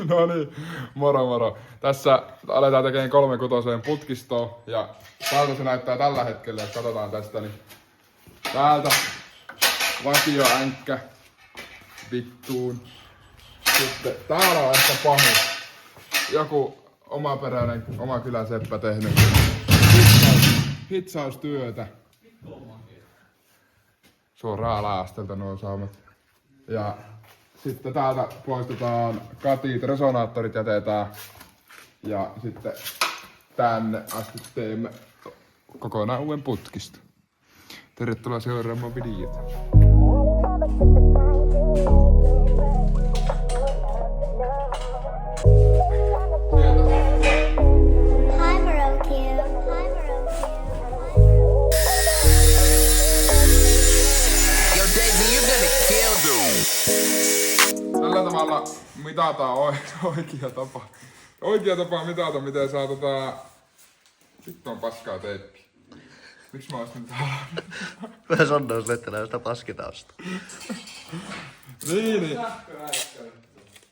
No niin, moro moro. Tässä aletaan tekemään 3/6 putkistoa ja täältä se näyttää tällä hetkellä, jos katsotaan tästä, niin täältä vakioänkkä vittuun. Sitten täällä on ehkä pahin. Joku omaperäinen, oma kylän seppä tehnyt hitsaustyötä. Suoraan ala-astelta nuo saumat. Ja sitten täältä poistetaan katit, resonaattorit jätetään. Ja sitten tänne asti teemme kokonaan uuden putkista. Tervetuloa seuraamaan videota. Tällä tavalla mitataan oikea tapa. Oikea tapa mitata, miten saa Vittu on paskaa teippiä. Miksi mä ostin tää? Vähän sanoo vettelää sitä paskitausta. Niin.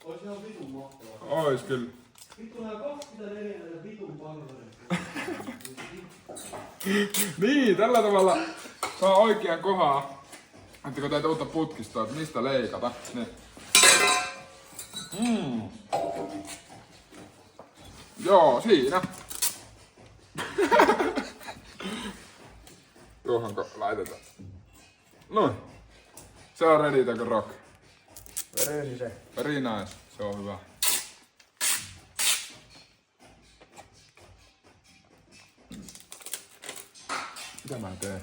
Ois ihan vitun mahtavaa. Ois kyllä. Vittu nää 24 näitä vitun palveluita. Niin, tällä tavalla saa oikean kohan. Että kun teet uutta putkistoa, että mistä leikata. Niin. Joo, siinä. Tuohonko laitetaan? Noin. Se on ready to rock. Vereeni se. Very nice. Se on hyvä. Mitä mä teen?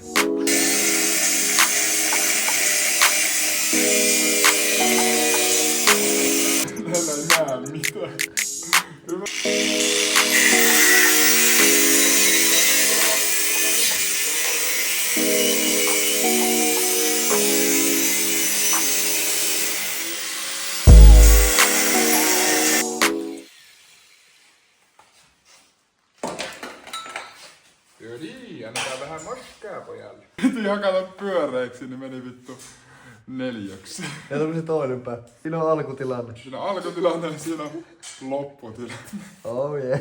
Täällä ei näe mitään. Hyvä. Joo, annetaan vähän moskaa pojalle. Piti hakata pyöreiksi, niin meni vittu 4. Ja tuli se toinen pää. Siinä on alkutilanne. Siinä on alkutilanne ja siinä on lopputilanne. Oh yeah.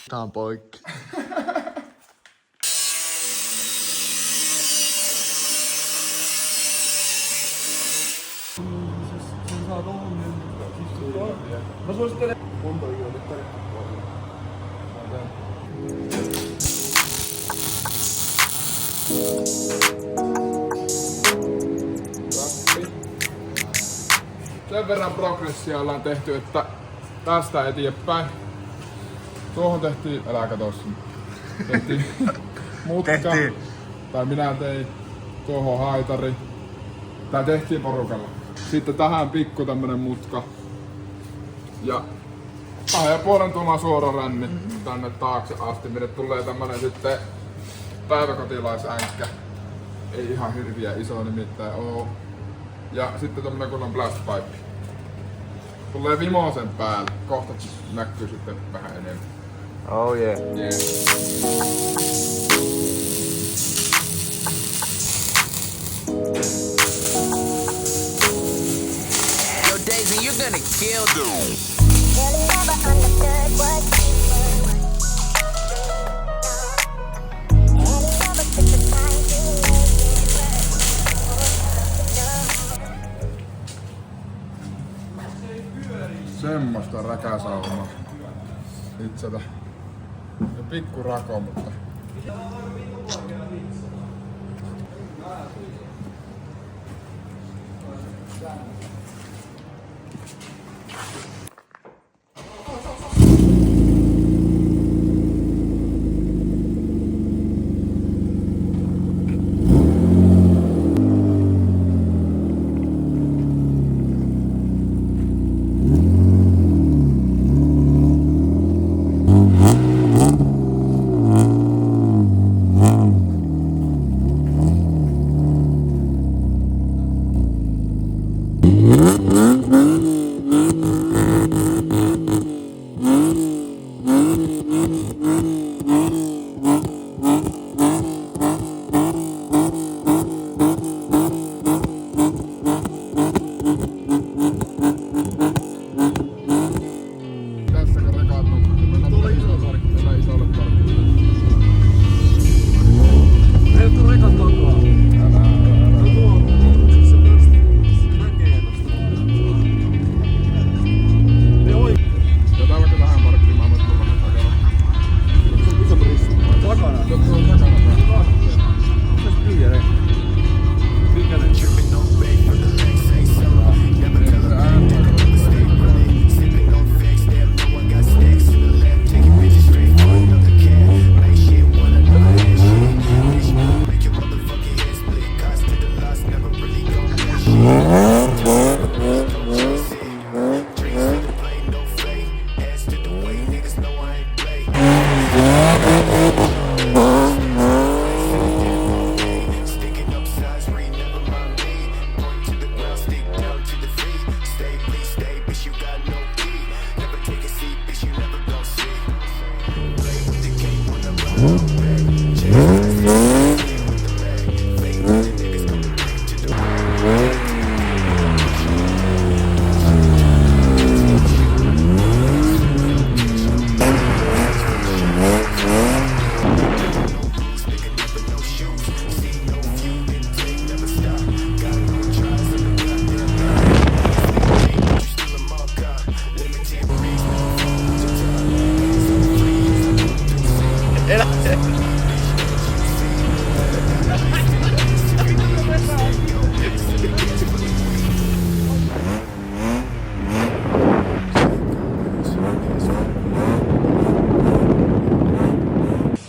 Tää on poikki. Mä suosittelen Sen verran progressia ollaan tehty, että tästä eteenpäin. Tuohon tehtiin, älä kato sinne. Tehtiin mutka. Tai minä tein tuohon haitari. Tää tehtiin porukalla. Sitten tähän pikku tämmönen mutka. Ja 2,5 tuuman suora ränni tänne taakse asti, minne tulee tämmönen sitten päiväkotilaisänkkä. Ei ihan hirviä iso nimittäin oo. Ja sitten tämmönen kunnon blastpipe. Tulee vimosen päälle. Kohta näkyy sitten vähän enemmän. Oh yeah. Yeah. Yo, Daisy, you're gonna kill dude. Really never understood what you were. And you never took the time to make it work. Semmosta räkäsaumaa. Itsetä. Ja pikku rako, mutta... Tässä kun rekaat on. Mennään tuolle isolle parkille. Ei oo tuu rekat takaa. No tuo. Se on tästä mäkeä tosta. Ei oi. Jätään vaikka tähän parkkiin, mä voin tulla takana. Se on iso prissi. Takana. Se on takana. Se on kyljäre. Minkänen?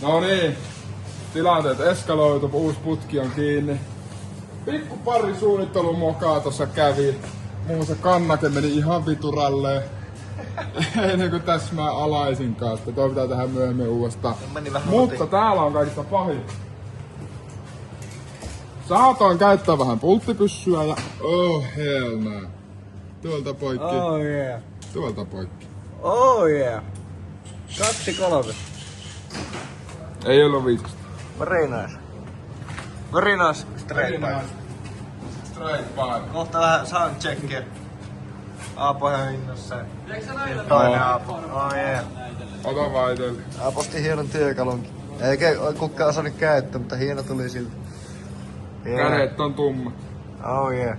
No niin, tilanteet eskaloitu, uusi putki on kiinni. Pikku pari suunnittelumokaa tossa kävi. Muun muassa kannake meni ihan vituralleen. Ei niinku täsmää alaisinkaan, että toi pitää tehdä myöhemmin uudestaan. Mutta täällä on kaikista pahin. Saatoin käyttää vähän pulttipyssyä ja oh hell no. Tuolta poikki. Oh yeah. Tuolta poikki. Oh yeah. 2-3. Ei ollut viisasta. Very nice. Very nice. Straight pipe. Straight pipe. Kohta vähän soundcheckia. Aapo ihan innossa. Toinen Aapo. Oh yeah. Ota vaan itelle. Aaposti hienon työkalunkin. Eikä kukaan osannut käyttää, mutta hieno tuli siltä. Kädet on tummat. Oh yeah.